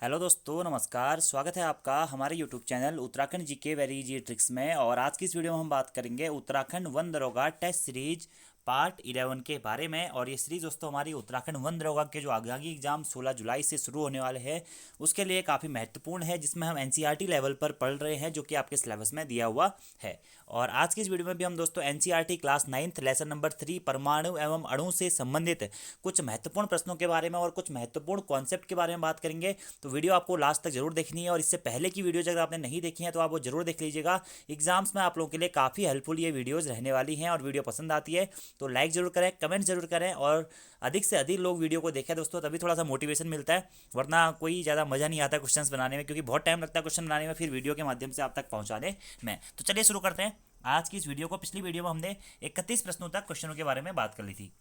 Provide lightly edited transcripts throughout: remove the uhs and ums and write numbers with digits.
Hello दोस्तों, नमस्कार। स्वागत है आपका हमारे YouTube channel Uttarakhand GK very easy tricks में। और आज की इस वीडियो में हम बात करेंगे उत्तराखंड वन दरोगा टेस्ट सीरीज पार्ट 11 के बारे में। और ये सीरीज दोस्तों हमारी उत्तराखंड वन दरोगा के जो आगामी एग्जाम 16 जुलाई से शुरू होने वाले हैं उसके लिए काफ़ी महत्वपूर्ण है, जिसमें हम एनसीईआरटी लेवल पर पढ़ रहे हैं जो कि आपके सिलेबस में दिया हुआ है। और आज की इस वीडियो में भी हम दोस्तों NCERT class 9th lesson number 3 परमाणु एवं अणु से संबंधित कुछ महत्वपूर्ण प्रश्नों के बारे में और कुछ महत्वपूर्ण कॉन्सेप्ट के बारे में बात करेंगे। तो वीडियो आपको लास्ट तक जरूर देखनी है, और इससे पहले की वीडियो अगर आपने नहीं देखी है तो आप वो जरूर देख लीजिएगा। एग्जाम्स में आप लोगों के लिए काफ़ी हेल्पफुल ये वीडियोज़ रहने वाली हैं। और वीडियो पसंद आती है तो लाइक ज़रूर करें, कमेंट जरूर करें, और अधिक से अधिक लोग वीडियो को देखें दोस्तों, तभी थोड़ा सा मोटिवेशन मिलता है। वरना कोई ज़्यादा मज़ा नहीं आता क्वेश्चंस बनाने में, क्योंकि बहुत टाइम लगता है क्वेश्चन बनाने में, फिर वीडियो के माध्यम से आप तक पहुँचाने में। तो चलिए शुरू करते हैं आज की इस वीडियो को। पिछली वीडियो में हमने 31 प्रश्नों तक क्वेश्चनों के बारे में बात कर ली थी।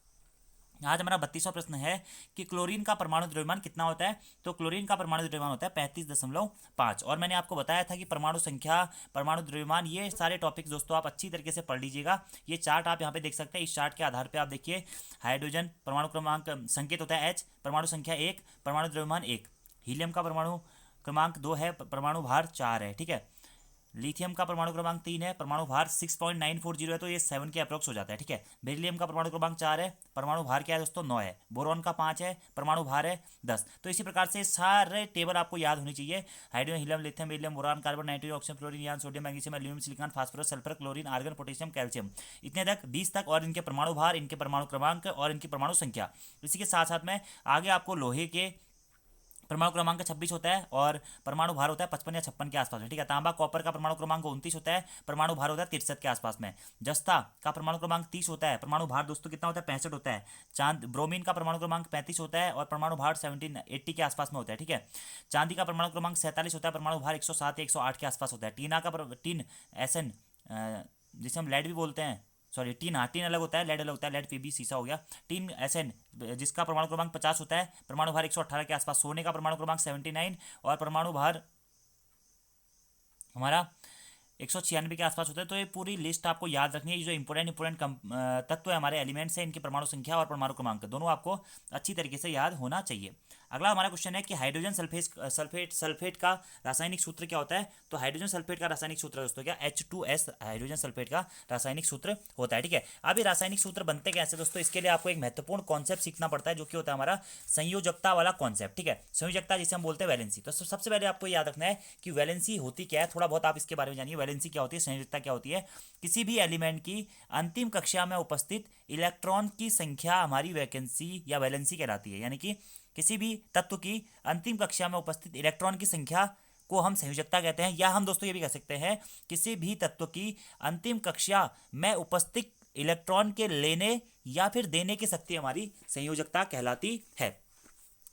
आज हमारा 32वां प्रश्न है कि क्लोरीन का परमाणु द्रव्यमान कितना होता है। तो क्लोरीन का परमाणु द्रव्यमान होता है 35.5। और मैंने आपको बताया था कि परमाणु संख्या, परमाणु द्रव्यमान, ये सारे टॉपिक्स दोस्तों आप अच्छी तरीके से पढ़ लीजिएगा। ये चार्ट आप यहाँ पे देख सकते हैं। इस चार्ट के आधार पे आप देखिए, हाइड्रोजन परमाणु क्रमांक संकेत होता है H, परमाणु संख्या 1, परमाणु द्रव्यमान 1। हीलियम का परमाणु क्रमांक 2 है, परमाणु भार 4 है, ठीक है। लिथियम का परमाणु क्रमांक 3 है, परमाणु भार 6.940 है, तो ये 7 के अप्रोक्स हो जाता है, ठीक है। बेरिलियम का परमाणु क्रमांक 4 है, परमाणु भार क्या है दोस्तों 9 है। बोरॉन का 5 है, परमाणु भार है 10। तो इसी प्रकार से सारे टेबल आपको याद होनी चाहिए। Hydrogen, helium, lithium, beryllium, boron, carbon, nitrogen, oxygen, fluorine, यान, sodium, magnesium, aluminium, silicon, phosphorus, sulphur, chlorine, argon, potassium, calcium, इतने तक 20 तक, और इनके परमाणु भार, इनके परमाणु क्रमांक और इनकी परमाणु संख्या। इसी के साथ साथ में आगे आपको लोहे के परमाणु क्रमांक 26 होता है, और परमाणु भार होता है 55 या 56 के आसपास में, ठीक है। तांबा, कॉपर का परमाणु क्रमांक 29 होता है, परमाणु भार होता है 63 के आसपास में। जस्ता का परमाणु क्रमांक 30 होता है, परमाणु भार दोस्तों कितना होता है 65 होता है। चांद, ब्रोमीन का परमाणु क्रमांक 35 होता है, और परमाणु भार 80 के आसपास में होता है, ठीक है। चांदी का परमाणु क्रमांक 47 होता है, परमाणु भार 107 या 108 के आसपास होता है। टीना का टीन एसन, जिसे हम लेड भी बोलते हैं, सॉरी टीन, हाँ टीन अलग होता है, लेड अलग होता है। लेड पीबी सीसा हो गया। टीन एसएन, जिसका परमाणु क्रमांक 50 होता है, परमाणु भार 118 के आसपास। सोने का परमाणु क्रमांक 79, और परमाणु भार हमारा 196 के आसपास होता है। तो ये पूरी लिस्ट आपको याद रखनी है। ये जो इंपॉर्टेंट तत्व है, हमारे एलिमेंट्स हैं, इनकी परमाणु संख्या और परमाणु क्रमांक दोनों आपको अच्छी तरीके से याद होना चाहिए। अगला हमारा क्वेश्चन है कि हाइड्रोजन सल्फेट का रासायनिक सूत्र क्या होता है। तो हाइड्रोजन सल्फेट का रासायनिक सूत्र दोस्तों क्या, H2S हाइड्रोजन सल्फेट का रासायनिक सूत्र होता है, ठीक है। अब ये रासायनिक सूत्र बनते कैसे दोस्तों, इसके लिए आपको एक महत्वपूर्ण कॉन्सेप्ट सीखना पड़ता है, जो कि होता है हमारा संयोजकता वाला कॉन्सेप्ट, ठीक है। संयोजकता जिसे हम बोलते हैं वैलेंसी। तो सबसे पहले आपको याद रखना है कि वैलेंसी होती क्या है, थोड़ा बहुत आप इसके बारे में जानिए। वैलेंसी क्या होती है, संयोजकता क्या होती है। किसी भी एलिमेंट की अंतिम कक्षा में उपस्थित इलेक्ट्रॉन की संख्या हमारी वैकेंसी या वैलेंसी कहलाती है। यानी कि किसी भी तत्व की अंतिम कक्षा में उपस्थित इलेक्ट्रॉन की संख्या को हम संयोजकता कहते हैं। या हम दोस्तों ये भी कह सकते हैं, किसी भी तत्व की अंतिम कक्षा में उपस्थित इलेक्ट्रॉन के लेने या फिर देने की शक्ति हमारी संयोजकता कहलाती है।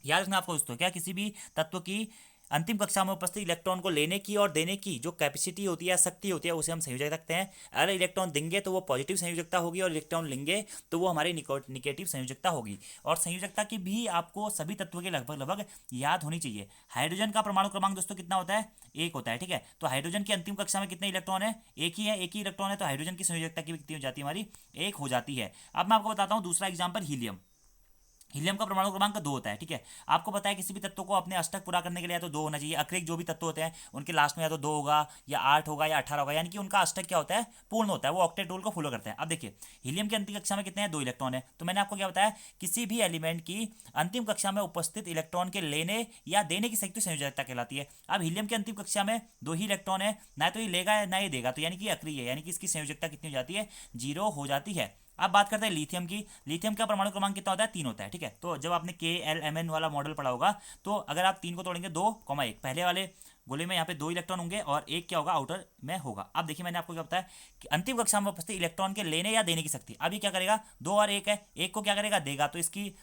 याद रखना आपको दोस्तों, क्या किसी भी तत्व की अंतिम कक्षा में उपस्थित इलेक्ट्रॉन को लेने की और देने की जो कैपेसिटी होती है, शक्ति होती है, उसे हम संयोजक रखते हैं। अगर इलेक्ट्रॉन देंगे तो वो पॉजिटिव संयोजकता होगी, और इलेक्ट्रॉन लेंगे तो वो हमारी निगेटिव संयोजकता होगी। और संयोजकता की भी आपको सभी तत्वों के लगभग लगभग याद होनी चाहिए। हाइड्रोजन का परमाणु क्रमांक दोस्तों कितना होता है, 1 होता है, ठीक है। तो हाइड्रोजन की अंतिम कक्षा में कितने इलेक्ट्रॉन है, एक ही है, एक ही इलेक्ट्रॉन है। तो हाइड्रोजन की संयोजकता की कितनी हो जाती है हमारी, 1 हो जाती है। अब मैं आपको बताता हूँ दूसरा एग्जाम्पल, हीलियम। हीलियम का परमाणु क्रमांक 2 होता है, ठीक है। आपको पता है किसी भी तत्व को अपने अष्टक पूरा करने के लिए या तो 2 होना चाहिए। अक्रिय जो भी तत्व होते हैं उनके लास्ट में या तो 2 होगा, या 8 होगा, या 18 होगा। यानी कि उनका अष्टक क्या होता है, पूर्ण होता है, वो ऑक्टेट रूल को फॉलो करते हैं। अब देखिए, हीलियम की अंतिम कक्षा में कितने हैं, 2 इलेक्ट्रॉन है। तो मैंने आपको क्या बताया, किसी भी एलिमेंट की अंतिम कक्षा में उपस्थित इलेक्ट्रॉन के लेने या देने की शक्ति संयोजकता कहलाती है। अब हीलियम की अंतिम कक्षा में 2 ही इलेक्ट्रॉन है, ना तो ये लेगा ना ये देगा, तो यानी कि अक्रिय है, यानी कि इसकी संयोजकता कितनी हो जाती है, 0 हो जाती है। अब बात करते हैं लिथियम की। लिथियम का परमाणु क्रमांक कितना होता है, 3 होता है, ठीक है। तो जब आपने KLMN वाला मॉडल पढ़ा होगा, तो अगर आप 3 को तोड़ेंगे 2,1, पहले वाले गोले में यहाँ पे 2 इलेक्ट्रॉन होंगे और एक क्या होगा, आउटर में होगा। अब देखिए मैंने आपको क्या बताया कि अंतिम कक्षा में उपस्थित इलेक्ट्रॉन के लेने या देने की शक्ति। अभी क्या करेगा, 2 और 1 है, 1 को क्या करेगा, देगा, तो इसकी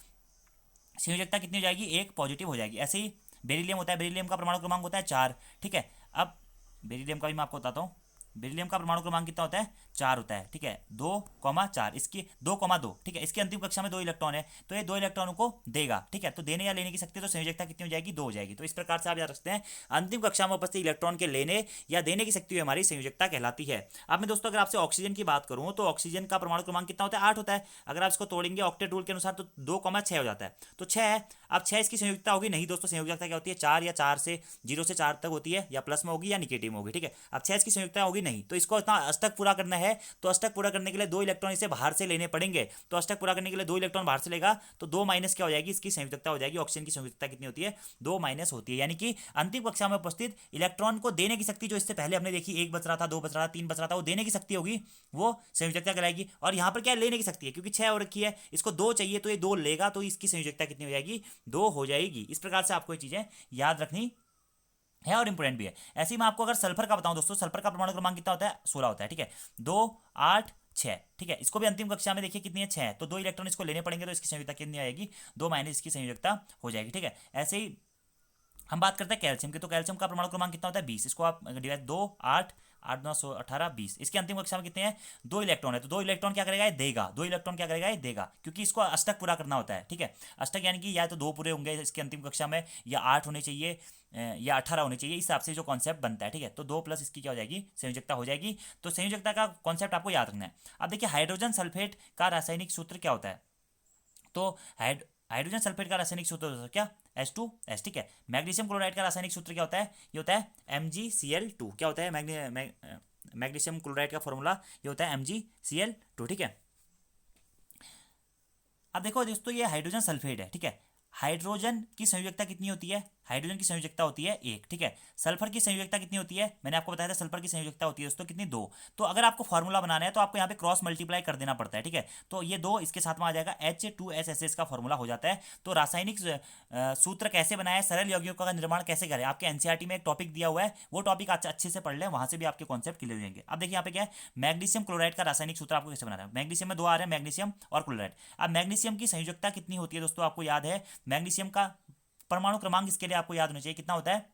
संयोजकता कितनी हो जाएगी, 1 पॉजिटिव हो जाएगी। ऐसे ही बेरिलियम होता है, बेरिलियम का परमाणु क्रमांक होता है 4, ठीक है। अब बेरिलियम का भी मैं आपको बताता हूँ। बेरिलियम का परमाणु क्रमांक कितना होता है? 4 होता है, ठीक है, 2,4, इसकी 2,2, ठीक है, इसकी अंतिम कक्षा में 2 इलेक्ट्रॉन है, तो ये 2 इलेक्ट्रॉनों को देगा, ठीक है, तो देने या लेने की शक्ति, तो संयोजकता कितनी हो जाएगी? 2 हो जाएगी। तो इस प्रकार से आप याद रखते हैं, अंतिम कक्षा में उपस्थित इलेक्ट्रॉन के लेने या देने की शक्ति हमारी संयोजकता कहलाती है। अब मैं दोस्तों अगर आपसे ऑक्सीजन की बात करूं तो ऑक्सीजन का परमाणु क्रमांक कितना होता है? 8 होता है। अगर आप इसको तोड़ेंगे ऑक्टेट रूल के अनुसार तो 2,6 हो जाता है, तो 6 है। अब 6 इसकी संयोजकता होगी नहीं दोस्तों, संयोजकता क्या होती है? 4 या 4 से 0 से 4 तक होती है, या प्लस में होगी या निगेटिव में होगी, ठीक है। अब 6 इसकी संयोजकता होगी नहीं, तो इसको इतना अष्टक पूरा करना है, तो अष्टक पूरा करने के लिए 2 इलेक्ट्रॉन इसे बाहर से लेने पड़ेंगे, तो अष्टक पूरा करने के लिए 2 इलेक्ट्रॉन बाहर से लेगा, तो 2 माइनस क्या हो जाएगी? इसकी संयोजकता हो जाएगी। ऑक्सीजन की संयोजकता कितनी होती है? 2 माइनस होती है, यानी कि अंतिम कक्षा में उपस्थित इलेक्ट्रॉन को देने की शक्ति जो इससे पहले हमने देखी, 1 बच रहा था, 2 बच रहा था, 3 बच रहा था, वो देने की शक्ति होगी, वो संयोजकता कहलाएगी। और यहाँ पर क्या लेने की शक्ति है, क्योंकि 6 हो रखी है, इसको 2 चाहिए, तो ये 2 लेगा, तो इसकी संयोजकता कितनी हो जाएगी? 2 हो जाएगी। इस प्रकार से आपको ये चीजें याद रखनी है और इंपोर्टेंट भी है। ऐसे ही मैं आपको अगर सल्फर का बताऊं दोस्तों, सल्फर का परमाणु क्रमांक कितना होता है? 16 होता है, ठीक है, 2, 8, 6, ठीक है, इसको भी अंतिम कक्षा में देखिए कितनी है? 6 है, तो 2 इलेक्ट्रॉन इसको लेने पड़ेंगे, तो इसकी संयोजकता कितनी आएगी? 2 माइनस इसकी संयोजकता हो जाएगी, ठीक है। ऐसे ही हम बात करते हैं कैल्शियम की, तो कैल्शियम का परमाणु क्रमांक कितना होता है? 20। इसको आप डिवाइड 2, 8, 8, 9, 16, 18, 20, इसकी अंतिम कक्षा में कितने हैं? 2 इलेक्ट्रॉन है, तो 2 इलेक्ट्रॉन क्या करेगा? ये देगा। 2 इलेक्ट्रॉन क्या करेगा? ये देगा, क्योंकि इसको अष्टक पूरा करना होता है, ठीक है। अष्टक यानी कि या तो 2 पूरे होंगे इसकी अंतिम कक्षा में, या 8 होने चाहिए, या 18 होने चाहिए, इस हिसाब से जो कॉन्सेप्ट बनता है, ठीक है। तो 2 प्लस इसकी क्या हो जाएगी? संयोजकता हो जाएगी। तो संयोजकता का कॉन्सेप्ट आपको याद रखना है। अब देखिए हाइड्रोजन सल्फेट का रासायनिक सूत्र क्या होता है? तो हाइड्रोजन सल्फेट का रासायनिक सूत्र होता है क्या? H2S, ठीक है। मैग्नीशियम क्लोराइड का रासायनिक सूत्र क्या होता है? ये होता है MgCl2। क्या होता है? मैग्नीशियम क्लोराइड का फॉर्मूला ये होता है MgCl2, ठीक है। अब देखो दोस्तों, ये हाइड्रोजन सल्फेट है, ठीक है। हाइड्रोजन की संयोजकता कितनी होती है? हाइड्रोजन की संयोजकता होती है 1, ठीक है। सल्फर की संयोजकता कितनी होती है? मैंने आपको बताया था सल्फर की संयोजकता होती है दोस्तों कितनी? 2। तो अगर आपको फॉर्मूला बनाना है तो आपको यहाँ पे क्रॉस मल्टीप्लाई कर देना पड़ता है, ठीक है। तो ये 2 इसके साथ में आ जाएगा, H2SSS का फॉर्मूला हो जाता है। तो रासायनिक सूत्र कैसे बनाए, सरल यौगिकों का निर्माण कैसे करें, आपके एनसीईआरटी में एक टॉपिक दिया हुआ है, वो टॉपिक अच्छे से पढ़ लें, वहां से भी आपके कॉन्सेप्ट क्लियर हो जाएंगे। अब देखिए यहाँ पे क्या है, मैग्नीशियम क्लोराइड का रासायनिक सूत्र आपको कैसे बनाना है। मैग्नीशियम में 2 आ रहे हैं, मैग्नीशियम और क्लोराइड। अब मैग्नीशियम की संयोजकता कितनी होती है दोस्तों? आपको याद है, मैग्नीशियम का परमाणु क्रमांक इसके लिए आपको याद होना चाहिए, कितना होता है?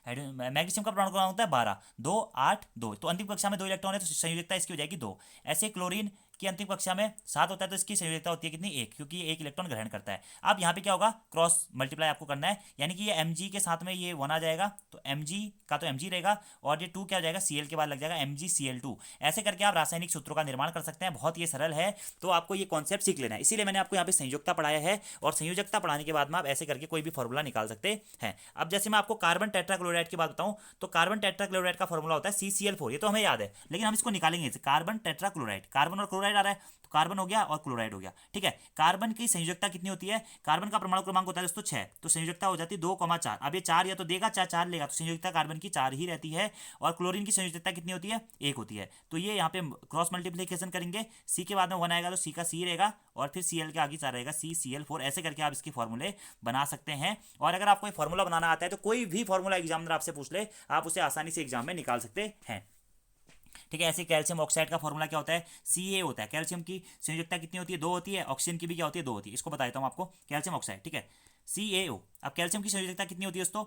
मैग्नीशियम का परमाणु क्रमांक होता है 12, 2, 8, 2, तो अंतिम कक्षा में 2 इलेक्ट्रॉन है, तो संयोजकता इसकी हो जाएगी 2। ऐसे क्लोरीन की अंतिम कक्षा में 7 होता है, तो इसकी संयोजकता होती है कितनी? 1, क्योंकि ये 1 इलेक्ट्रॉन ग्रहण करता है। अब यहाँ पे क्या होगा? क्रॉस मल्टीप्लाई आपको करना है, यानी कि ये Mg के साथ में ये 1 आ जाएगा, तो Mg का तो Mg रहेगा, और ये 2 क्या हो जाएगा? Cl के बाद लग जाएगा MgCl2। ऐसे करके आप रासायनिक सूत्रों का निर्माण कर सकते हैं, बहुत ये सरल है, तो आपको ये कॉन्सेप्ट सीख लेना है। इसीलिए मैंने आपको यहाँ पे संयोजकता पढ़ाया है, और संयोजकता पढ़ाने के बाद में आप ऐसे करके कोई भी फॉर्मूला निकाल सकते हैं। अब जैसे मैं आपको कार्बन टेट्राक्लोराइड की बात बताऊं, तो कार्बन टेट्राक्लोराइड का फॉर्मूला होता है CCl4, ये तो हमें याद है, लेकिन हम इसको निकालेंगे। कार्बन टेट्राक्लोराइड, कार्बन और क्लोराइड आ रहा है, तो कार्बन हो गया और क्लोराइड हो गया, ठीक है। कार्बन की संयोजकता कितनी होती है? कार्बन का परमाणु क्रमांक होता है दोस्तों 6, तो संयोजकता हो जाती है 2,4। अब ये 4 या तो देगा, 4 लेगा, तो संयोजकता कार्बन की 4 ही रहती है। और क्लोरीन की संयोजकता कितनी होती है? 1 होती है। तो ये यहाँ पे क्रॉस मल्टीप्लीकेशन करेंगे, C के बाद में 1 आएगा, तो C का C रहेगा, और फिर Cl के आगे 4 रहेगा, CCl4। ऐसे करके आप इसके फॉर्मूले बना सकते हैं। और अगर आपको फॉर्मूला बनाना आता है तो कोई भी फॉर्मूला एग्जामिनर आपसे पूछ ले, आप उसे आसानी से एग्जाम में निकाल सकते हैं, ठीक है। ऐसे कैल्शियम ऑक्साइड का फॉर्मूला क्या होता है? Ca होता है। कैल्शियम की संयोजकता कितनी होती है? 2 होती है। ऑक्सीजन की भी क्या होती है? 2 होती है। इसको बता देता हूँ आपको, कैल्शियम ऑक्साइड, ठीक है, CaO। अब कैल्शियम की संयोजकता कितनी होती है दोस्तों?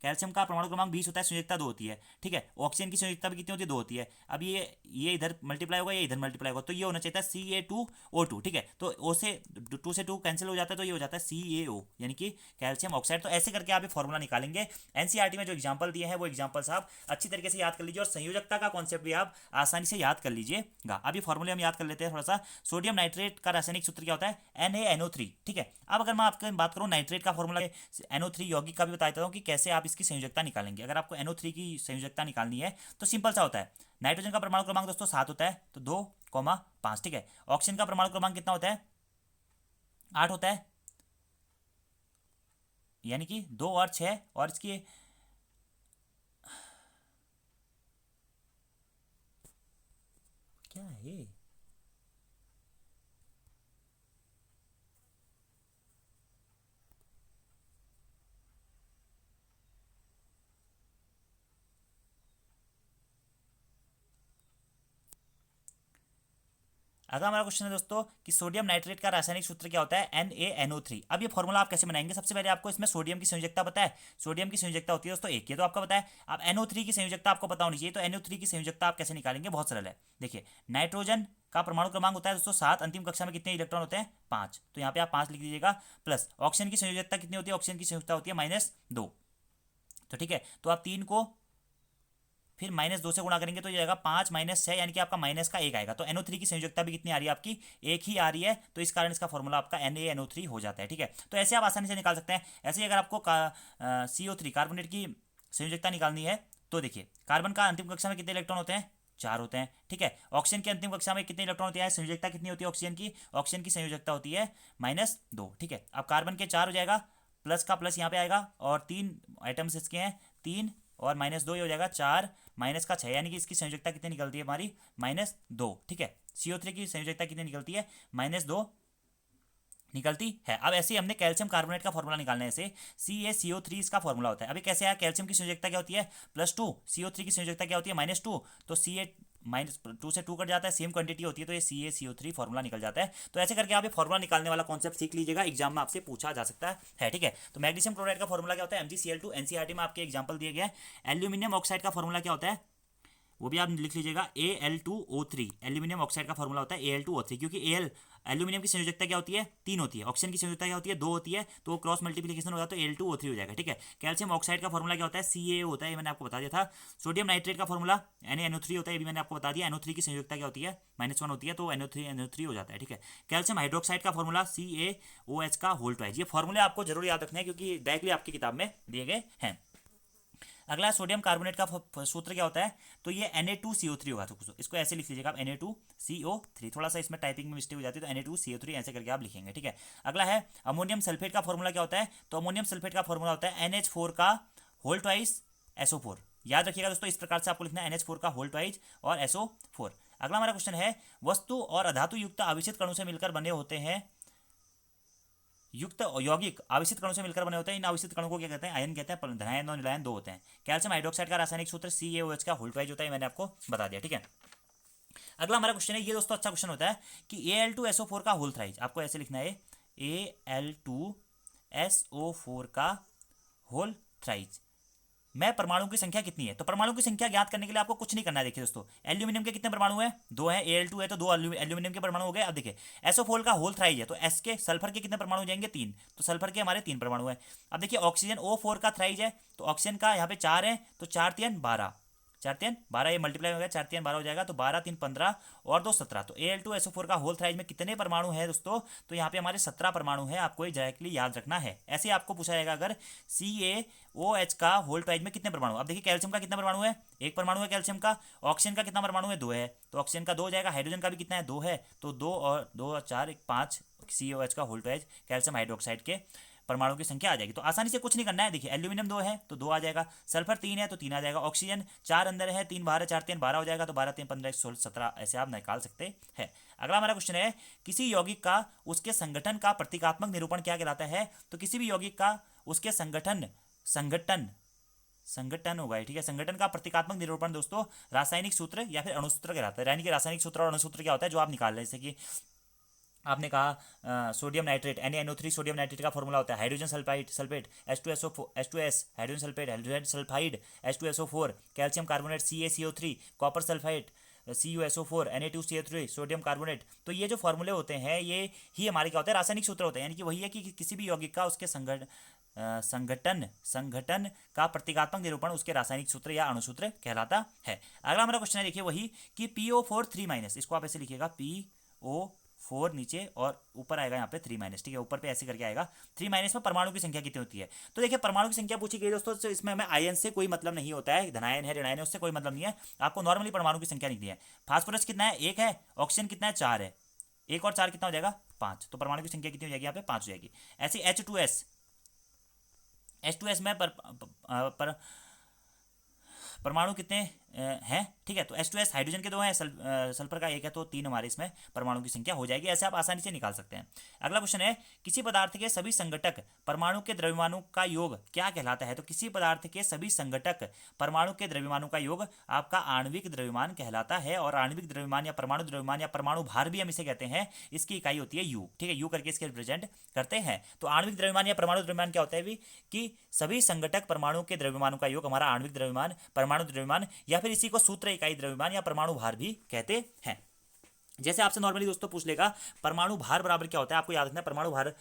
कैल्शियम का परमाणु क्रमांक 20 होता है, संयोजकता 2 होती है, ठीक है। ऑक्सीजन की संयोजकता भी कितनी होती है? 2 होती है। अब ये इधर मल्टीप्लाई होगा, ये इधर मल्टीप्लाई होगा, तो ये होना चाहिए था Ca2O2, ठीक है। तो O से 2 से 2 कैंसिल हो जाता है, तो ये हो जाता है CaO, यानी कि कैल्शियम ऑक्साइड। तो ऐसे करके आप ये फॉर्मूला निकालेंगे। एनसीईआरटी में जो एग्जाम्पल दिए हैं वो एग्जाम्पल्स आप अच्छी तरीके से याद कर लीजिए, और संयोजकता का कॉन्सेप्ट भी आप आसानी से याद कर लीजिएगा। अब ये फॉर्मूले हम याद कर लेते हैं थोड़ा सा। सोडियम नाइट्रेट का रासायनिक सूत्र क्या होता है? NaNO3, ठीक है। अब अगर मैं आपकी बात करूँ नाइट्रेट का फॉर्मूला, NO3 यौगिक का भी बता देता हूँ कि कैसे आप इसकी संयोजकता निकालेंगे। अगर आपको NO3 की संयोजकता निकालनी है तो सिंपल सा होता है। नाइट्रोजन का परमाणु क्रमांक दोस्तों 7 होता है, तो 2,5, ठीक है। ऑक्सीजन का परमाणु क्रमांक कितना होता है? 8 होता है, यानी कि 2 और 6, और इसकी क्या है? अगला हमारा क्वेश्चन है दोस्तों कि सोडियम नाइट्रेट का रासायनिक सूत्र क्या होता है NaNO3। अब ये फॉर्मूला आप कैसे बनाएंगे, सबसे पहले आपको इसमें सोडियम की संयोजकता पता है, सोडियम की संयोजकता होती है दोस्तों एक, ये तो आपका पता है। अब NO3 की संयोजकता आपको पता होनी चाहिए, तो NO3 की संयोजकता आप कैसे निकालेंगे, बहुत सरल है। देखिए नाइट्रोजन का परमाणु क्रमांक होता है दोस्तों 7, अंतिम कक्षा में कितने इलेक्ट्रॉन होते हैं 5, तो यहाँ पे आप 5 लिख दीजिएगा। प्लस ऑक्सीजन की संयोजकता कितनी होती है, ऑक्सीजन की संयोजकता होती है -2, तो ठीक है, तो आप 3 को फिर -2 से गुणा करेंगे तो ये आएगा 5 -6, यानी कि आपका माइनस का 1 आएगा। तो NO3 की संयोजकता भी कितनी आ रही है आपकी, एक ही आ रही है, तो इस कारण इसका फॉर्मूला आपका NaNO3 हो जाता है। ठीक है, तो ऐसे आप आसानी से निकाल सकते हैं। ऐसे ही अगर आपको CO3 कार्बोनेट की संयोजकता निकालनी है तो देखिए कार्बन का अंतिम कक्षा में कितने इलेक्ट्रॉन होते हैं, 4 होते हैं। ठीक है, ऑक्सीजन की अंतिम कक्षा में कितने इलेक्ट्रॉन होते हैं, संयोजकता कितनी होती है ऑक्सीजन की संयोजकता होती है -2। ठीक है, अब कार्बन के 4 हो जाएगा, प्लस का प्लस यहाँ पे आएगा, और 3 आइटम्स इसके हैं, 3 और -2 ये हो जाएगा 4 माइनस का 6, यानी कि इसकी संयोजकता कितनी निकलती है हमारी -2। ठीक है, CO3 की संयोजकता कितनी निकलती है, -2 निकलती है। अब ऐसे ही हमने कैल्शियम कार्बोनेट का फॉर्मूला निकालना है, ऐसे CaCO3 इसका फॉर्मूला होता है। अभी कैसे आया, कैल्शियम की संयोजकता क्या होती है +2, CO3 की संयोजकता क्या होती है -2, तो -2 से 2 कट जाता है, सेम क्वांटिटी होती है, तो ये CaCO3 फॉर्मूला निकल जाता है। तो ऐसे करके आप ये फॉर्मूला निकालने वाला कॉन्सेप्ट सीख लीजिएगा, एग्जाम में आपसे पूछा जा सकता है। ठीक है, तो मैग्नीशियम क्लोराइड का फॉर्मूला क्या होता है, MgCl2, NCERT में आपके एग्जाम्पल दिए गए हैं। एल्यूमिनियम ऑक्साइड का फॉर्मूला क्या होता है, वो भी आप लिख लीजिएगा, Al2O3, एल्यूमिनियम ऑक्साइड का फॉर्मूला होता है Al2O3, क्योंकि एल्यूमिनियम की संयोजकता क्या होती है, 3 होती है, ऑक्सीजन की संयोजकता क्या होती है, 2 होती है, तो क्रॉस मल्टीप्लिकेशन हो जाता है तो Al2O3 हो जाएगा। ठीक है, कैल्शियम ऑक्साइड का फॉर्मूला क्या होता है, CaO होता है, ये मैंने आपको बता दिया था। सोडियम नाइट्रेट का फॉर्मूला NaNO3 होता है, ये भी मैंने आपको बता दिया। NO3 की संयोजकता क्या होती है, -1 होती है, तो NO3 हो जाता है। ठीक है, कैल्शियम हाइड्रोक्साइड का फॉर्मूला CaOH का होल ट्वाइस। ये फॉर्मूले आपको जरूर याद रखना है, क्योंकि डायरेक्टली आपकी किताब में दिए गए हैं। अगला सोडियम कार्बोनेट का सूत्र क्या होता है, तो ये Na2CO3 होगा, तो इसको ऐसे लिख लीजिएगा आप Na2CO3, थोड़ा सा इसमें टाइपिंग में मिस्टेक हो जाती है, तो Na2CO3 ऐसे करके आप लिखेंगे। ठीक है, अगला है अमोनियम सल्फेट का फॉर्मूला क्या होता है, तो अमोनियम सल्फेट का फॉर्मूला होता है NH4 का होल ट्वाइस SO4। याद रखिएगा दोस्तों, इस प्रकार से आपको लिखना है, NH4 का होल ट्वाइस और SO4। अगला हमारा क्वेश्चन है, वस्तु और अधातु युक्त आवेशित कणों से मिलकर बने होते हैं, युक्त यौगिक आवेशित कणों से मिलकर बने होते हैं, इन आवेशित कणों को क्या कहते हैं, आयन कहते हैं। धनायन और निलयन 2 होते हैं। कैल्शियम हाइड्रोक्साइड का रासायनिक सूत्र CaOH का होल ट्वाइस होता है, मैंने आपको बता दिया। ठीक है, अगला हमारा क्वेश्चन है, ये दोस्तों अच्छा क्वेश्चन होता है कि Al2SO4 का होल थ्राइज, आपको ऐसे लिखना है Al2SO4 का होल थ्राइज में परमाणु की संख्या कितनी है। तो परमाणु की संख्या ज्ञात करने के लिए आपको कुछ नहीं करना है। देखिए दोस्तों, एल्यूमिनियम के कितने परमाणु हैं, 2 हैं, Al2 है तो 2 एल्यूमिनियम के परमाणु हो गए। अब देखिए SO4 का होल थ्राइज है, तो S के सल्फर के कितने परमाणु हो जाएंगे, 3, तो सल्फर के हमारे 3 परमाणु हैं। अब देखिए ऑक्सीजन O4 का थ्राइज है, तो ऑक्सीजन का यहाँ पे 4 है, तो 4 3 12, 4 3 12, ये मल्टीप्लाई हो गया, 4 3 12 हो जाएगा, तो 12 3 15 और 2 17। तो Al2SO4 का होल थ्राइज में कितने परमाणु है दोस्तों, तो यहाँ पे हमारे 17 परमाणु है, आपको ये डायरेक्टली याद रखना है। ऐसे आपको पूछा जाएगा अगर CaOH का होल ट्वाइस में कितने परमाणु। अब देखिए कैल्शियम का कितना परमाणु है, 1 परमाणु है कैल्शियम का। ऑक्सीजन का कितना परमाणु है, 2 है, तो ऑक्सीजन का 2 हो जाएगा। हाइड्रोजन का भी कितना है, 2 है, तो 2 और 2 और 4 5 CaOH का होल ट्वाइस कैल्शियम हाइड्रोक्साइड के परमाणु की संख्या आ जाएगी। तो आसानी से कुछ नहीं करना है, देखिए एल्यूमिनियम 2 है तो 2 आ जाएगा, सल्फर 3 है तो 3 आ जाएगा, ऑक्सीजन 4 अंदर है, 3 बाहर है, 4 3 12 हो जाएगा, तो 12 3 15 16 17 ऐसे आप निकाल सकते हैं। अगला हमारा क्वेश्चन है, किसी यौगिक का उसके संगठन का प्रतीकात्मक निरूपण क्या कहलाता है। तो किसी भी यौगिक का उसके संगठन होगा, ठीक है, संगठन का प्रतीकात्मक निरूपण दोस्तों रासायनिक सूत्र या फिर अणुसूत्र कहलाता है। यानी कि रासायनिक सूत्र और अणुसूत्र क्या होता है जो आप निकाल रहे हैं, जैसे कि आपने कहा sodium nitrate NaNO3 sodium nitrate का फॉर्मूला होता है hydrogen sulphate H2S hydrogen sulphate hydrogen sulphide H2SO4, calcium carbonate CaCO3, copper sulphide CuSO4, Na2CO3 sodium carbonate. तो ये जो फॉर्मूले होते हैं ये ही हमारे क्या होते हैं, रासायनिक सूत्र होते हैं। यानी कि वही है कि किसी भी यौगिक का उसके संगठन का प्रतीकात्मक निरूपण उसके रासायनिक सूत्र या अणुसूत्र कहलाता है। अगला हमारा क्वेश्चन है, देखिए वही कि PO4 3-, इसको आप ऐसे लिखिएगा PO4 नीचे और ऊपर आएगा यहाँ पे 3-, ठीक है, ऊपर पे ऐसे करके आएगा 3- में परमाणु की संख्या कितनी होती है। तो देखिए परमाणु की संख्या पूछी गई दोस्तों, तो इसमें हमें आयन से कोई मतलब नहीं होता है, धनायन है ऋणायन है उससे कोई मतलब नहीं है, आपको नॉर्मली परमाणु की संख्या लिखनी है। फास्फोरस कितना है, 1 है, ऑक्सीजन कितना है, 4 है, 1 और 4 कितना हो जाएगा, 5, तो परमाणु की संख्या कितनी हो जाएगी यहाँ पे, 5 हो जाएगी। ऐसे H2S में परमाणु कितने हैं, ठीक है। तो H2S हाइड्रोजन के 2 हैं, सल्फर का 1 है, तो 3 हमारे इसमें परमाणु की संख्या हो जाएगी। ऐसे आप आसानी से निकाल सकते हैं। अगला क्वेश्चन है, किसी पदार्थ के सभी संघटक परमाणु के द्रव्यमानों का योग क्या कहलाता है? तो किसी पदार्थ के सभी संघटक परमाणु के द्रव्यमानों का योग आपका आणविक द्रव्यमान कहलाता है। और आणविक द्रव्यमान या परमाणु भार भी हम इसे कहते हैं, इसकी इकाई होती है यू, ठीक है। यू करके इसके रिप्रेजेंट करते हैं। तो आणविक द्रव्यमान या परमाणु द्रव्यमान क्या होता है भी, कि सभी संघटक परमाणु के द्रव्यमानों का योग हमारा आणविक द्रव्यमान, परमाणु द्रव्यमान, या फिर इसी को सूत्र इकाई द्रव्यमान या परमाणु भार भी कहते हैं। जैसे आपसे नॉर्मली दोस्तों पूछ लेगा परमाणु भार बराबर क्या होता है, आपको याद रखना है परमाणु भार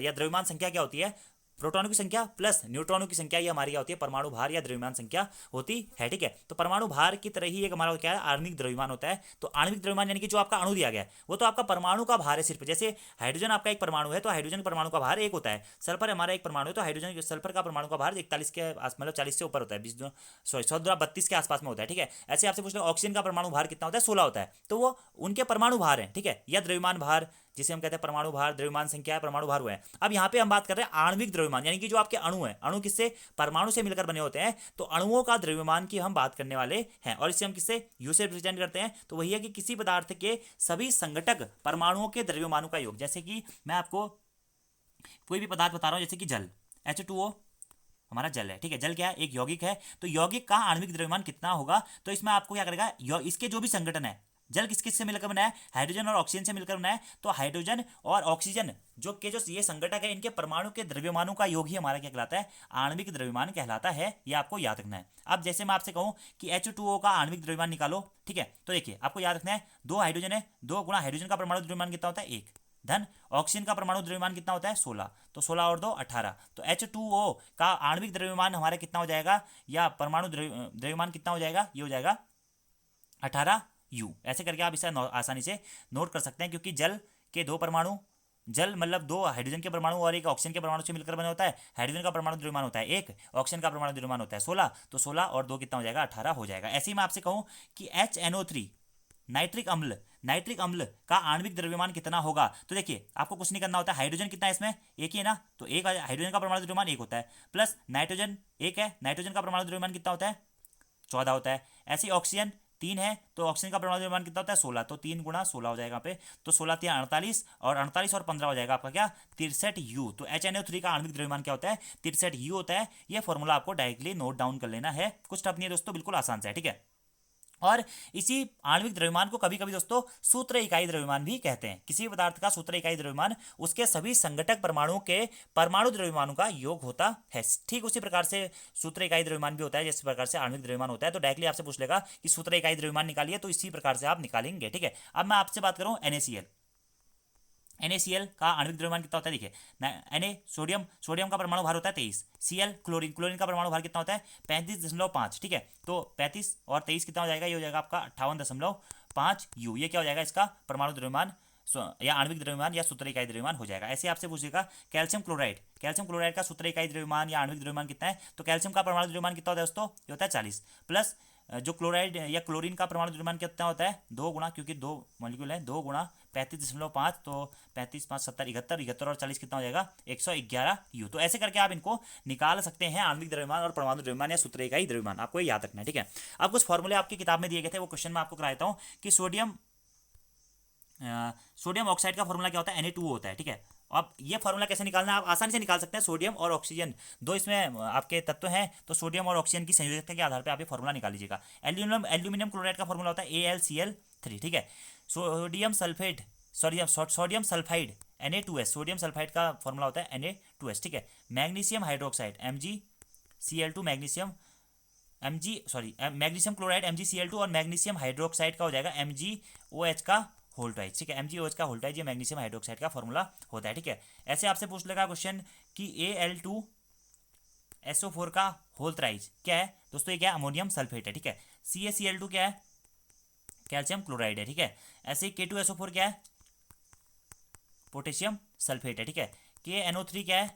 या द्रव्यमान संख्या क्या होती है, प्रोटॉनों की संख्या प्लस न्यूट्रॉनों की संख्या, ये हमारी क्या होती है, परमाणु भार या द्रव्यमान संख्या होती है, ठीक है। तो परमाणु भार की तरह ही एक हमारा क्या है, आणविक द्रव्यमान होता है। तो आणविक द्रव्यमान यानी कि जो आपका अणु दिया गया है वो तो आपका परमाणु का भार है सिर्फ। जैसे हाइड्रोजन आपका एक परमाणु है, तो हाइड्रोजन परमाणु का भार 1 होता है। सल्फर हमारा एक परमाणु है, तो हाइड्रोजन सल्फर का परमाणु का भार 41 के मतलब 40 से ऊपर होता है, 132 के आसपास में होता है, ठीक है। ऐसे आपसे पूछ लो ऑक्सीजन का परमाणु भार कितना होता है, 16 होता है। तो वो उनके परमाणु भार है, ठीक है, या द्रव्यमान भार जिसे हम कहते हैं परमाणु भार, द्रव्यमान संख्या है, परमाणु भार हुआ है। अब यहाँ पे हम बात कर रहे हैं आणविक द्रव्यमान, यानी कि जो आपके अणु है, अणु किससे, परमाणु से मिलकर बने होते हैं। तो अणुओं का द्रव्यमान की हम बात करने वाले हैं, और इसे हम किससे, यू से रिप्रेजेंट करते हैं। तो वही है कि किसी पदार्थ के सभी संघटक परमाणुओं के द्रव्यमानों का योग। जैसे कि मैं आपको कोई भी पदार्थ बता रहा हूँ, जैसे कि जल, H2O हमारा जल है, ठीक है। जल क्या है, एक यौगिक है। तो यौगिक का आणविक द्रव्यमान कितना होगा, तो इसमें आपको क्या करेगा, इसके जो भी संगठन है, जल किस किस से मिलकर बना है, हाइड्रोजन और ऑक्सीजन से मिलकर बना है। तो हाइड्रोजन और ऑक्सीजन जो ये संघटक है, इनके परमाणु के द्रव्यमानों का योग ही हमारा क्या कहलाता है, आणविक द्रव्यमान कहलाता है। ये आपको याद रखना है। अब जैसे मैं आपसे कहूं कि H2O का आणविक द्रव्यमान निकालो, ठीक है, तो देखिए आपको याद रखना है 2 हाइड्रोजन है, 2 गुणा हाइड्रोजन का परमाणु द्रव्यमान कितना होता है, 1 धन ऑक्सीजन का परमाणु द्रव्यमान कितना होता है, 16। तो 16 और 2 18। तो H2O का आणविक द्रव्यमान हमारा कितना हो जाएगा, या परमाणु द्रव्यमान कितना हो जाएगा, ये हो जाएगा 18 U। ऐसे करके आप इसे आसानी से नोट कर सकते हैं, क्योंकि जल के 2 परमाणु, जल मतलब 2 हाइड्रोजन के परमाणु और 1 ऑक्सीजन के परमाणु से मिलकर बने होता है। हाइड्रोजन का परमाणु द्रव्यमान होता है 1, ऑक्सीजन का परमाणु द्रव्यमान होता है 16। तो 16 और 2 कितना हो जाएगा, 18 हो जाएगा। ऐसे ही मैं आपसे कहूं कि HNO3 नाइट्रिक अम्ल का आणविक द्रव्यमान कितना होगा, तो देखिए आपको कुछ नहीं करना होता है। हाइड्रोजन कितना है इसमें, एक ही है ना, तो एक हाइड्रोजन का परमाणु द्रव्यमान 1 होता है, प्लस नाइट्रोजन 1 है, नाइट्रोजन का परमाणु द्रव्यमान कितना होता है, 14 होता है। ऐसे ऑक्सीजन 3 है, तो ऑक्सीजन का परमाणु द्रव्यमान कितना होता है, 16। तो 3 गुणा 16 हो जाएगा यहाँ पे। तो 16 3 48, और 48 और 15 हो जाएगा आपका क्या, 63 U। तो HNO3 का आणविक द्रव्यमान क्या होता है, 63 U होता है। ये फॉर्मूला आपको डायरेक्टली नोट डाउन कर लेना है, कुछ टफ नहीं है दोस्तों, बिल्कुल आसान से है, ठीक है। और इसी आणविक द्रव्यमान को कभी कभी दोस्तों सूत्र इकाई द्रव्यमान भी कहते हैं। किसी पदार्थ का सूत्र इकाई द्रव्यमान उसके सभी संघटक परमाणुओं के परमाणु द्रव्यमानों का योग होता है। ठीक उसी प्रकार से सूत्र इकाई द्रव्यमान भी होता है, जिस प्रकार से आणविक द्रव्यमान होता है। तो डायरेक्टली आपसे पूछ लेगा कि सूत्र इकाई द्रव्यमान निकालिए, तो इसी प्रकार से आप निकालेंगे, ठीक है। अब मैं आपसे बात करूं NaCl का आणविक द्रव्यमान कितना होता है, देखिए Na सोडियम का परमाणु भार होता है 23, Cl क्लोरीन का परमाणु भार कितना होता है 35.5, ठीक है। तो 35 और 23 कितना हो जाएगा, ये हो जाएगा आपका 58.5 U। ये क्या हो जाएगा, इसका परमाणु द्रव्यमान या आणविक द्रव्यमान या सूत्र इकाई द्रव्यमान हो जाएगा। ऐसे आपसे पूछेगा कैल्शियम क्लोराइड का सूत्र इकाई द्रव्यमान या आणविक द्रव्यमान कितना है, तो कैल्शियम का परमाणु द्रव्यमान कितना होता है दोस्तों, ये होता है 40, प्लस जो क्लोराइड या क्लोरीन का परमाणु द्रव्यमान कितना होता है 2 गुणा, क्योंकि 2 मॉलिक्यूल है, 2 गुणा 35.5, तो 35 5 70 71 और 40 कितना हो जाएगा 111 U। तो ऐसे करके आप इनको निकाल सकते हैं, आणविक द्रव्यमान और परमाणु द्रव्यमान या सूत्र इकाई द्रव्यमान, आपको याद रखना है, ठीक है। अब कुछ फॉर्मूले आपकी किताब में दिए गए थे, वो क्वेश्चन मैं आपको करा देता हूँ कि सोडियम ऑक्साइड का फॉर्मूला क्या होता है, Na2O होता है, ठीक है। अब ये फॉर्मूला कैसे निकालना है, आप आसानी से निकाल सकते हैं। सोडियम और ऑक्सीजन 2 इसमें आपके तत्व हैं, तो सोडियम और ऑक्सीजन की संयोजकता के आधार पर आप ये फॉर्मूला निकाल लीजिएगा। एल्यूमिनियम क्लोराइड का फॉर्मूला होता है AlCl3, ठीक है। Sodium sulphide Na2S, sodium sulphide का फॉर्मूला होता है Na2S, ठीक है। Magnesium hydroxide MgCl2, magnesium chloride MgCl2, और मैग्नीशियम हाइड्रोक्साइड का हो जाएगा MgOH का होल्टाइज, ठीक है। MgOH का होल्टाइज ये मैग्नीशियम हाइड्रोक्साइड का फॉर्मूला होता है, ठीक है। ऐसे आपसे पूछ लेगा क्वेश्चन कि Al2SO4 का होल्टाइज क्या है दोस्तों, ये क्या है, अमोनियम सल्फेट है, ठीक है। CaCl2 क्या है, कैल्शियम क्लोराइड है, ठीक है। ऐसे K2SO4 क्या है, पोटेशियम सल्फेट है, ठीक है। KNO3 क्या है,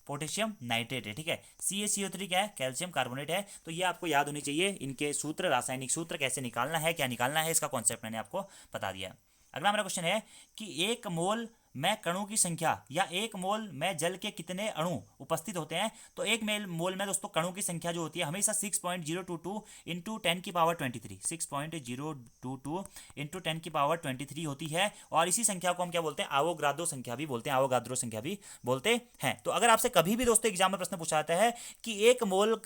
पोटेशियम नाइट्रेट है, ठीक है। CaCO3 क्या है, कैल्शियम कार्बोनेट है। तो ये आपको याद होनी चाहिए, इनके सूत्र, रासायनिक सूत्र कैसे निकालना है, क्या निकालना है, इसका कॉन्सेप्ट मैंने आपको बता दिया। अगला हमारा क्वेश्चन है कि 1 मोल में कणों की संख्या या 1 मोल में जल के कितने अणु उपस्थित होते हैं, तो 1 मोल में दोस्तों कणों की संख्या जो होती है हमेशा 6.022 इंटू 10⁻23 6.022 इंटू 10⁻23 होती है। और इसी संख्या को हम क्या बोलते हैं, आवोगाद्रो संख्या भी बोलते हैं, आवोगाद्रो संख्या भी बोलते हैं। तो अगर आपसे कभी भी दोस्तों एग्जाम में प्रश्न पूछा जाता है कि 1 मोल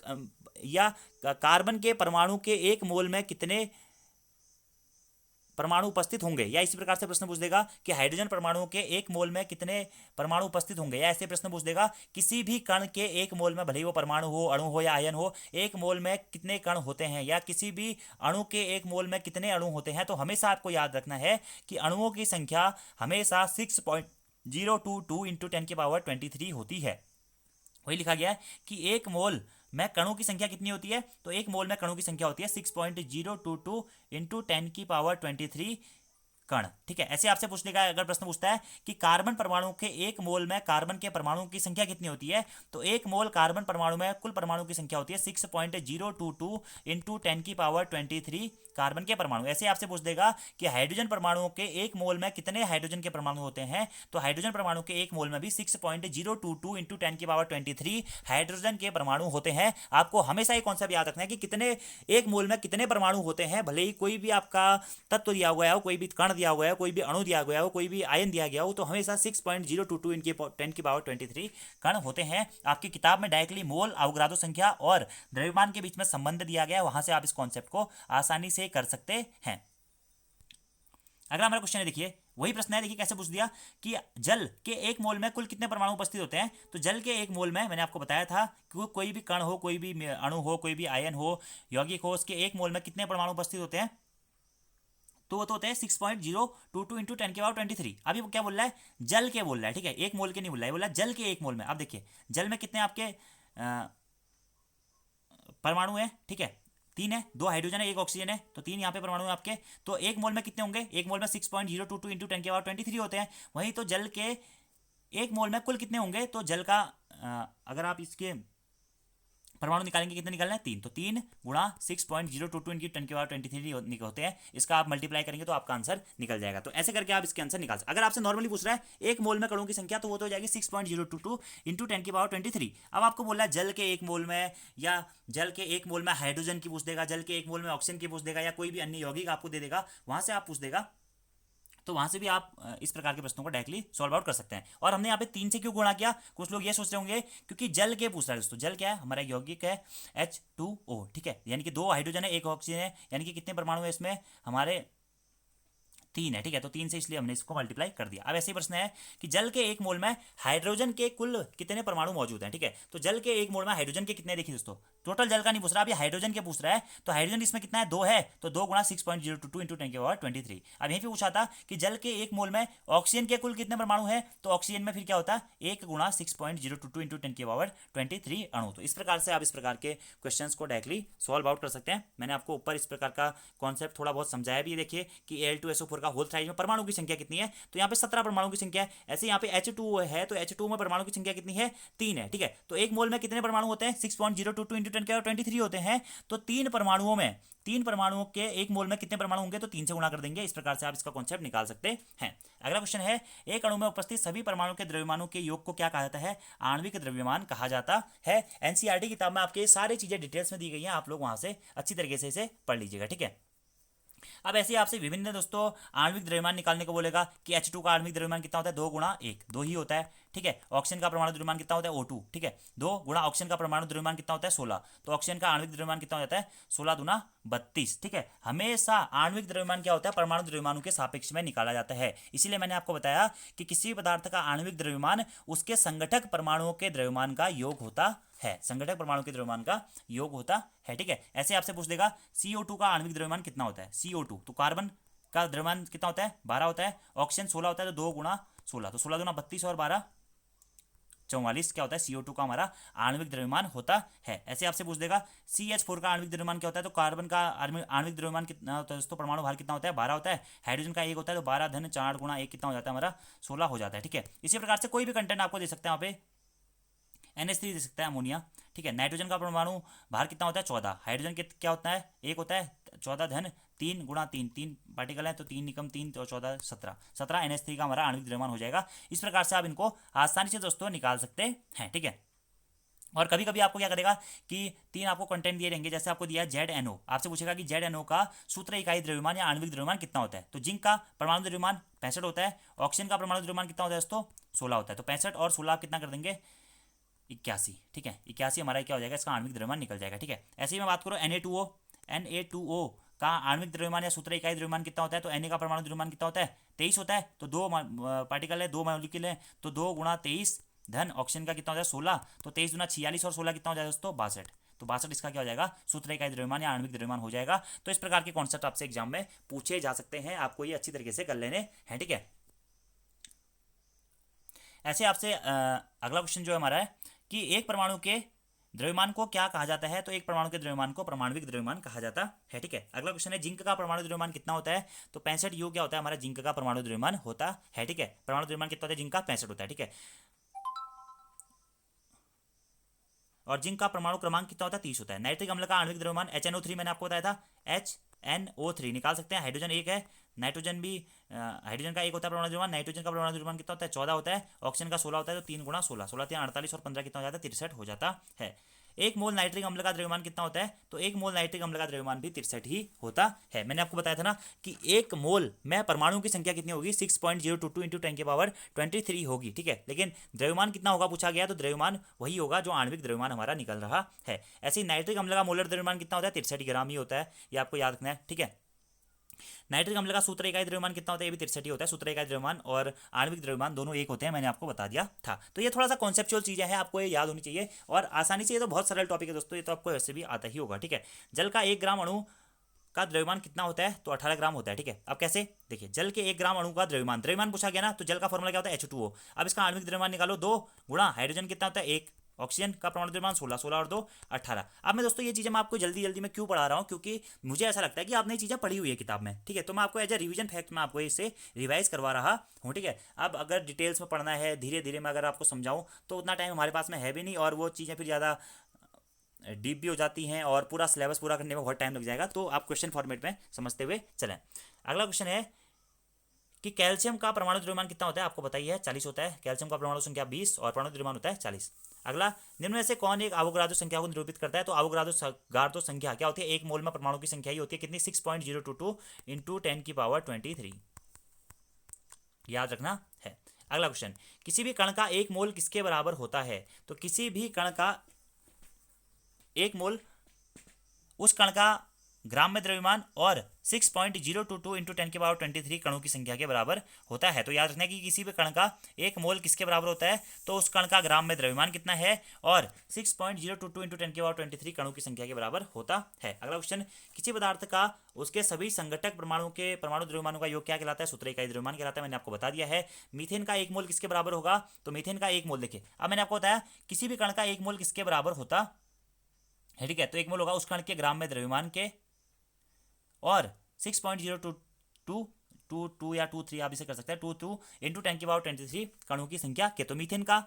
या कार्बन के परमाणु के 1 मोल में कितने परमाणु उपस्थित होंगे, या इसी प्रकार से प्रश्न पूछ देगा कि हाइड्रोजन परमाणु के 1 मोल में कितने परमाणु उपस्थित होंगे, या ऐसे प्रश्न पूछ देगा किसी भी कण के 1 मोल में, भले ही वो परमाणु हो, अणु हो या आयन हो, 1 मोल में कितने कण होते हैं, या किसी भी अणु के 1 मोल में कितने अणु होते हैं, तो हमेशा आपको याद रखना है कि अणुओं की संख्या हमेशा 6.022 इंटू 10⁻23 होती है। वही लिखा गया है कि 1 मोल में कणों की संख्या कितनी होती है, तो 1 मोल में कणों की संख्या होती है 6.022 इंटू 10⁻23 कण। ठीक है, ऐसे आपसे पूछने का अगर प्रश्न पूछता है कि कार्बन परमाणु के 1 मोल में कार्बन के परमाणु की संख्या कितनी होती है, तो 1 मोल कार्बन परमाणु में कुल परमाणु की संख्या होती है 6.022 इंटू 10⁻23 कार्बन के परमाणु। ऐसे आपसे पूछ देगा कि हाइड्रोजन परमाणु के 1 मोल में कितने हाइड्रोजन के परमाणु होते हैं, तो हाइड्रोजन परमाणु के 1 मोल में भी 6.022 इंटू 10⁻23 हाइड्रोजन के परमाणु होते हैं। आपको हमेशा ये कॉन्सेप्ट याद रखना है कि कितने 1 मोल में कितने परमाणु होते हैं, भले ही कोई भी आपका तत्व दिया हुआ है, कोई भी कण दिया हुआ है, कोई भी अणु दिया गया हो, कोई भी आयन दिया गया हो, तो हमेशा 6.022 इनके 10⁻23 कण होते हैं। आपकी किताब में डायरेक्टली मोल, अवोगाद्रो संख्या और द्रव्यमान के बीच में संबंध दिया गया है, वहां से आप इस कॉन्सेप्ट को आसानी से कर सकते हैं। अगला हमारा क्वेश्चन है, देखिए वही प्रश्न है, देखिए कैसे पूछ दिया कि जल के 1 मोल में कुल कितने परमाणु उपस्थित होते हैं। तो जल के 1 मोल में मैंने आपको बताया था कि कोई भी कण हो, कोई भी अणु हो, कोई भी आयन हो, यौगिक हो, उसके 1 मोल में कितने परमाणु उपस्थित होते हैं, तो वो तो होते हैं 6.022 इंटू 10⁻23। अभी वो क्या बोल रहा है, जल के बोल रहा है, ठीक है, 1 मोल के नहीं बोल रहा है, बोला जल के 1 मोल में। अब देखिए जल में कितने आपके परमाणु है, ठीक है, 3 है, 2 हाइड्रोजन है, 1 ऑक्सीजन है, तो 3 यहाँ पे परमाणु है आपके। तो 1 मोल में कितने होंगे, 1 मोल में 6.022 इंटू 10⁻23 होते हैं। वहीं तो जल के 1 मोल में कुल कितने होंगे, तो जल का अगर आप इसके परमाणु निकालेंगे कितने निकालना है, 3, तो 3 गुणा 6.022 इंटू 10⁻23 होते हैं। इसका आप मल्टीप्लाई करेंगे तो आपका आंसर निकल जाएगा। तो ऐसे करके आप इसके आंसर निकाल सकते। अगर आपसे नॉर्मली पूछ रहा है 1 मोल में कणों की संख्या, तो वो तो हो जाएगी 6.022 इंटू 10⁻23। अब आपको बोल रहा है जल के 1 मोल में, या जल के 1 मोल में हाइड्रोजन की पूछ देगा, जल के 1 मोल में ऑक्सीजन की पूछ देगा, या कोई भी अन्य यौगिक आपको दे देगा, वहां से आप पूछ देगा, तो वहां से भी आप इस प्रकार के प्रश्नों को डायरेक्टली सॉल्व आउट कर सकते हैं। और हमने यहाँ पे 3 से क्यों गुणा किया, कुछ लोग ये सोच रहे होंगे क्योंकि जल के पूछ रहा है दोस्तों। जल क्या है, हमारा यौगिक है H2O, ठीक है, यानी कि 2 हाइड्रोजन है, 1 ऑक्सीजन है, यानी कि कितने परमाणु है इसमें, हमारे 3 है, ठीक है, तो 3 से इसलिए हमने इसको मल्टीप्लाई कर दिया। अब ऐसे ही प्रश्न है कि जल के 1 मोल में हाइड्रोजन के कुल कितने परमाणु मौजूद हैं, ठीक है, तो जल के 1 मोल में हाइड्रोजन के कितने, देखिए दोस्तों टोटल जल का नहीं पूछ रहा, अभी हाइड्रोजन के पूछ रहा है। तो हाइड्रोजन इसमें कितना है, 2 है, तो 2 गुणा 6.022 इंटू 10⁻23। अब यहीं पे पूछा था कि जल के 1 मोल में ऑक्सीजन के कुल कितने परमाणु है, तो ऑक्सीजन में फिर क्या होता है, 1 गुणा 6.022 इंटू 10⁻23 अणु। तो इस प्रकार से आप इस प्रकार के क्वेश्चंस को डायरेक्टली सॉल्व आउट कर सकते हैं। मैंने आपको ऊपर इस प्रकार का कॉन्सेप्ट थोड़ा बहुत समझाया भी, देखिए कि Al2SO4 का होल साइज में परमाणु की संख्या कितनी है, तो यहाँ पे 17 परमाणु की संख्या है। ऐसे यहाँ पे H2O है, तो H2O में परमाणु की संख्या कितनी है, 3 है, ठीक है, तो 1 मोल में कितने परमाणु होते हैं, 6.022 इंटू 10⁻23 होते हैं। तो 3 परमाणुओं के 1 मोल में कितने परमाणु होंगे, तो 3 से गुणा कर देंगे। इस प्रकार से आप इसका कॉन्सेप्ट निकाल सकते हैं। अगला क्वेश्चन है, एक अणु में उपस्थित सभी परमाणु के द्रव्यमानों के योग को क्या कहा जाता है, आणविक द्रव्यमान कहा जाता है। एनसीईआरटी किताब में आपके सारी चीजें डिटेल्स में दी गई हैं, आप लोग वहां से अच्छी तरीके से इसे पढ़ लीजिएगा, ठीक है। अब ऐसे ही आपसे विभिन्न दोस्तों आणविक द्रव्यमान निकालने को बोलेगा कि H2 का आणविक द्रव्यमान कितना होता है, 2 गुणा 1, 2 ही होता है, ठीक है। ऑक्सीजन का परमाणु द्रव्यमान कितना होता है, O2, ठीक है, 2 गुणा ऑक्सीजन का परमाणु द्रव्यमान कितना होता है, 16, तो ऑक्सीजन का आणविक द्रव्यमान कितना हो जाता है, 16 दूना 32, ठीक है। हमेशा आणविक द्रव्यमान क्या होता है, परमाणु द्रव्यमानों के सापेक्ष में निकाला जाता है। इसीलिए मैंने आपको बताया कि किसी पदार्थ का आणविक द्रव्यमान उसके संगठक परमाणुओं के द्रव्यमान का योग होता है, संगठक परमाणु के द्रव्यमान का योग होता है, ठीक है। ऐसे आपसे पूछ देगा CO2 का आणविक द्रव्यमान कितना होता है, CO2, तो कार्बन का द्रव्यमान कितना होता है, 12 होता है, ऑक्सीजन 16 होता है, तो 2 गुणा 16, तो 16 दूना 32 और 12 44 क्या होता है, CO2 का हमारा आणविक द्रव्यमान होता है। ऐसे आपसे पूछ देगा CH4 का आणविक द्रव्यमान क्या होता है, तो कार्बन का आणविक द्रव्यमान कितना होता है दोस्तों, परमाणु भार कितना होता है, 12 होता है, हाइड्रोजन का 1 होता है, तो 12 धन 4 गुणा 1 कितना हो जाता है हमारा, 16 हो जाता है, ठीक है। इसी प्रकार से कोई भी कंटेंट आपको दे सकते हैं, यहाँ पे NH3 दे सकता है, अमोनिया, ठीक है। नाइट्रोजन का परमाणु भार कितना होता है, 14, हाइड्रोजन क्या होता है, 1 होता है, 14 धन 3 गुणा 3, 3 पार्टिकल है तो 3 निकम 3 तो 14 17, 17 NH3 का हमारा आणविक द्रव्यमान हो जाएगा। इस प्रकार से आप इनको आसानी से दोस्तों निकाल सकते हैं, ठीक है। और कभी कभी आपको क्या करेगा कि 3 आपको कंटेंट दिए रहेंगे, जैसे आपको दिया है ZNO, आपसे पूछेगा कि ZNO का सूत्र इकाई द्रव्यमान या आणविक द्रव्यमान कितना होता है। तो जिंक का परमाणु द्रव्यमान 65 होता है, ऑक्सीजन का परमाणु द्रव्यमान कितना होता है दोस्तों 16 होता है। तो 65 और 16 आप कितना कर देंगे 81, ठीक है। 81 हमारा क्या हो जाएगा, इसका आणविक द्रव्यमान निकल जाएगा, ठीक है। ऐसे ही मैं बात करूँ Na2O का आणविक द्रव्यमान या सूत्र इकाई द्रव्यमान कितना होता है। तो Na का परमाणु द्रव्यमान कितना होता है 23 होता है। तो 2 पार्टिकल है, 2 मॉलिक्यूल है, तो 2 गुणा 23 धन ऑक्सीजन का कितना हो जाएगा 16, तो 23 गुना 46 और 16 कितना हो जाएगा दोस्तों 62। तो 62 इसका क्या हो जाएगा सूत्र इकाई द्रव्यमान या आणविक द्रव्यमान हो जाएगा। तो इस प्रकार के कॉन्सेप्ट आपसे एग्जाम में पूछे जा सकते हैं, आपको ये अच्छी तरीके से कर लेने हैं, ठीक है। ऐसे आपसे अगला क्वेश्चन जो हमारा है कि एक परमाणु के द्रव्यमान को क्या कहा जाता है। तो एक परमाणु के द्रव्यमान को परमाणविक द्रव्यमान कहा जाता है, ठीक है। अगला क्वेश्चन है जिंक का परमाणु द्रव्यमान कितना होता है। तो 65 U क्या होता है हमारा जिंक का परमाणु द्रव्यमान होता है, ठीक है। परमाणु द्रव्यमान कितना होता है जिंक का 65 होता है, ठीक है। और जिंक का परमाणु क्रमांक कितना होता है 30 होता है। नाइट्रिक अम्ल का आणविक द्रव्यमान HNO3 मैंने आपको बताया था, HNO3 निकाल सकते हैं। हाइड्रोजन एक है, नाइट्रोजन भी हाइड्रोजन का एक होता है परमाणु द्रव्यमान, नाइट्रोजन का परमाणु द्रव्यमान कितना होता है 14 होता है, ऑक्सीजन का 16 होता है। तो 3 गुणा 16, 16 3 48 और 15 कितना हो जाता है 63 हो जाता है। एक मोल नाइट्रिक अम्ल का द्रव्यमान कितना होता है। तो एक मोल नाइट्रिक अम्ल का द्रव्यमान भी 63 ही होता है। मैंने आपको बताया था ना कि एक मोल में परमाणु की संख्या कितनी होगी 6.022 इंटू 10 की पावर 23 होगी, ठीक है। लेकिन द्रव्यमान कितना होगा पूछा गया, तो द्रव्यमान वही होगा जो आणविक द्रव्यमान हमारा निकल रहा है। ऐसे ही नाइट्रिक अम्ल का मोलर द्रव्यमान कितना होता है 63 ग्राम ही होता है, ये आपको याद रखना है, ठीक है। नाइट्रिक अम्ल का सूत्र इकाई द्रव्यमान कितना होता है, ये भी 63 होता है। सूत्र इकाई द्रव्यमान और आणविक द्रव्यमान दोनों एक होते हैं, मैंने आपको बता दिया था। तो ये थोड़ा सा कॉन्सेप्चुअल चीजें हैं, आपको ये याद होनी चाहिए और आसानी से। ये तो बहुत सरल टॉपिक है दोस्तों, ये तो आपको वैसे भी आता ही होगा, ठीक है। जल का 1 ग्राम अणु का द्रव्यमान कितना होता है। तो 18 ग्राम होता है, ठीक है। अब कैसे देखिए, जल के 1 ग्राम अणु का द्रव्यमान पूछा गया ना, तो जल का फॉर्मूला क्या होता है H2O। अब इसका आणविक द्रव्यमान निकालो, 2 गुणा हाइड्रोजन कितना होता है 1, ऑक्सीजन का परमाणु द्रव्यमान 16, 16 और 2 18। अब मैं दोस्तों ये चीज़ें मैं आपको जल्दी जल्दी में क्यों पढ़ा रहा हूँ, क्योंकि मुझे ऐसा लगता है कि आपने ये चीज़ें पढ़ी हुई है किताब में, ठीक है। तो मैं आपको एज ए रिवीजन फैक्ट में आपको इसे रिवाइज करवा रहा हूँ, ठीक है। अब अगर डिटेल्स में पढ़ना है, धीरे धीरे मैं अगर आपको समझाऊँ तो उतना टाइम हमारे पास में है भी नहीं, और वो चीज़ें फिर ज़्यादा डीप भी हो जाती हैं और पूरा सिलेबस पूरा करने में बहुत टाइम लग जाएगा। तो आप क्वेश्चन फॉर्मेट में समझते हुए चलें। अगला क्वेश्चन है कि कैल्शियम का परमाणु द्रव्यमान कितना होता है। आपको बताइए 40 होता है, कैल्शियम का परमाणु संख्या 20 और परमाणु द्रव्यमान होता है 40। अगला, निम्न में से कौन एक अवोगाद्रो संख्या को निरूपित करता है। तो अवोगाद्रो संख्या क्या होती है, एक मोल में परमाणु की संख्या ही होती है कितनी 6.022 इंटू 10 की पावर 23, याद रखना है। अगला क्वेश्चन, किसी भी कण का 1 मोल किसके बराबर होता है। तो किसी भी कण का 1 मोल उस कण का ग्राम में द्रव्यमान और 6.022 इंटू 10 की पावर 23 कणों की संख्या के बराबर होता है। तो याद रखना कि किसी भी कण का 1 मोल किसके बराबर होता है, तो उस कण का ग्राम में द्रव्यमान कितना है और 6.022 इंटू 10 की पावर 23 कणों की संख्या के बराबर होता है। अगला क्वेश्चन, किसी पदार्थ का उसके सभी संघटक परमाणु के परमाणु द्रव्यमानों का योग क्या कहलाता है। सूत्र इकाई द्रव्यमान कहलाता है, मैंने आपको बता दिया है। मीथेन का 1 मोल किसके बराबर होगा। तो मीथेन का 1 मोल देखिए, अब मैंने आपको बताया किसी भी कण का 1 मोल किसके बराबर होता है, ठीक है। तो 1 मोल होगा उस कण के ग्राम में द्रव्यमान के और 6.022 या 23 आप इसे कर सकते हैं 22 इंटू 10 की पावर 23 कणों की संख्या के। तो मीथेन का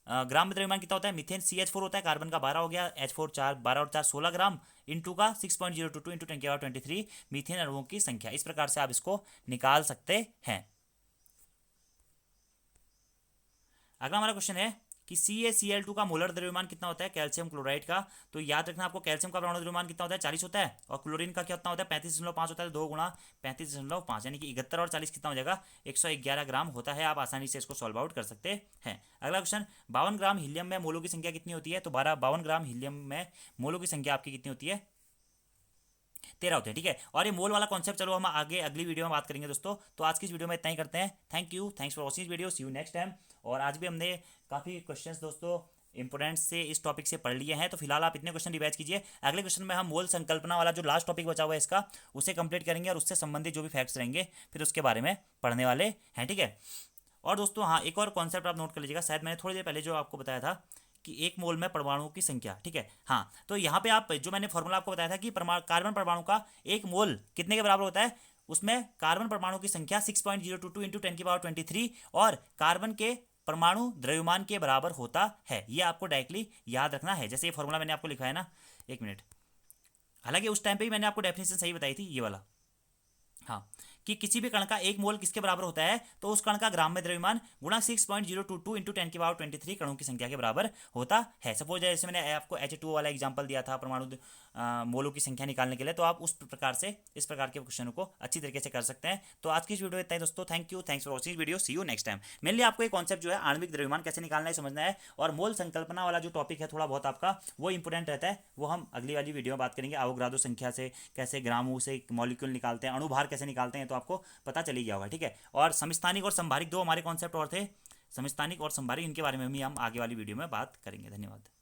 ग्राम में द्रव्यमान कितना होता है, मीथेन CH4 होता है, कार्बन का 12 हो गया, H4 4, 12 और 4 16 ग्राम इंटू का 6.022 इंटू 10 की पावर 23 मीथेन अणुओं की संख्या। इस प्रकार से आप इसको निकाल सकते हैं। अगला हमारा क्वेश्चन है कि CaCl2 का मोलर द्रव्यमान कितना होता है कैल्शियम क्लोराइड का। तो याद रखना आपको कैल्शियम का परमाणु द्रव्यमान कितना होता है 40 होता है, और क्लोरीन का कितना होता है 35.5 होता है। 2 गुणा 35.5 यानी कि 71 और 40 कितना हो जाएगा 111 ग्राम होता है। आप आसानी से इसको सॉल्व आउट कर सकते हैं। अगला क्वेश्चन, 52 ग्राम हीलियम में मोलों की संख्या कितनी होती है। तो 52 ग्राम हीलियम में मोलों की संख्या आपकी कितनी होती है 13 होते हैं, ठीक है। और ये मोल वाला कॉन्सेप्ट चलो हम आगे अगली वीडियो में बात करेंगे दोस्तों। तो आज की इस वीडियो में इतना ही करते हैं। Thanks for watching video, see you next time. और आज भी हमने काफ़ी क्वेश्चंस दोस्तों इंपोर्टेंट से इस टॉपिक से पढ़ लिए हैं। तो फिलहाल आप इतने क्वेश्चन रिवाइज कीजिए। अगले क्वेश्चन में हम मोल संकल्पना वाला जो लास्ट टॉपिक बचा हुआ है इसका उसे कंप्लीट करेंगे और उससे संबंधित जो भी फैक्ट्स रहेंगे फिर उसके बारे में पढ़ने वाले हैं, ठीक है। और दोस्तों हाँ, एक और कॉन्सेप्ट आप नोट कर लीजिएगा, शायद मैंने थोड़ी देर पहले जो आपको बताया था कि 1 मोल में परमाणुओं की संख्या, ठीक है। हाँ, तो यहाँ पे आप जो मैंने फॉर्मूला आपको बताया था कि कार्बन परमाणु का 1 मोल कितने के बराबर होता है, उसमें कार्बन परमाणु की संख्या 6.022 इंटू 10 की पावर 23 और कार्बन के परमाणु द्रव्यमान के बराबर होता है। ये आपको डायरेक्टली याद रखना है। जैसे ये फॉर्मूला मैंने आपको लिखा है ना, 1 मिनट, हालांकि उस टाइम पे ही मैंने आपको डेफिनेशन सही बताई थी ये वाला, हाँ, कि किसी भी कण का एक मोल किसके बराबर होता है, तो उस कण का ग्राम में द्रव्यमान गुणा 6.022 इंटू 10⁻23 कणों की संख्या के बराबर होता है। सपोज जैसे मैंने आपको H2O वाला एग्जांपल दिया था परमाणु मोलों की संख्या निकालने के लिए, तो आप उस प्रकार से इस प्रकार के क्वेश्चन को अच्छी तरीके से कर सकते हैं। तो आज की इस वीडियो में इतना ही दोस्तों। Thank you, thanks for watching video, see you next time. Mainly आपको एक कॉन्सेप्ट जो है आणविक द्रव्यमान कैसे निकालना है समझना है, और मोल संकल्पना वाला जो टॉपिक है थोड़ा बहुत आपका वो इंपॉर्टेंट रहता है, वो हम अगली वाली वीडियो में बात करेंगे। आवोगाड्रो संख्या से कैसे ग्रामों से मॉलिक्यूल निकालते हैं, अणुभार कैसे निकालते हैं, तो आपको पता चली गया होगा, ठीक है। और समस्थानिक और संभारिक दो हमारे कॉन्सेप्ट और थे, समस्थानिक और संभारिक, इनके बारे में भी हम आगे वाली वीडियो में बात करेंगे। धन्यवाद।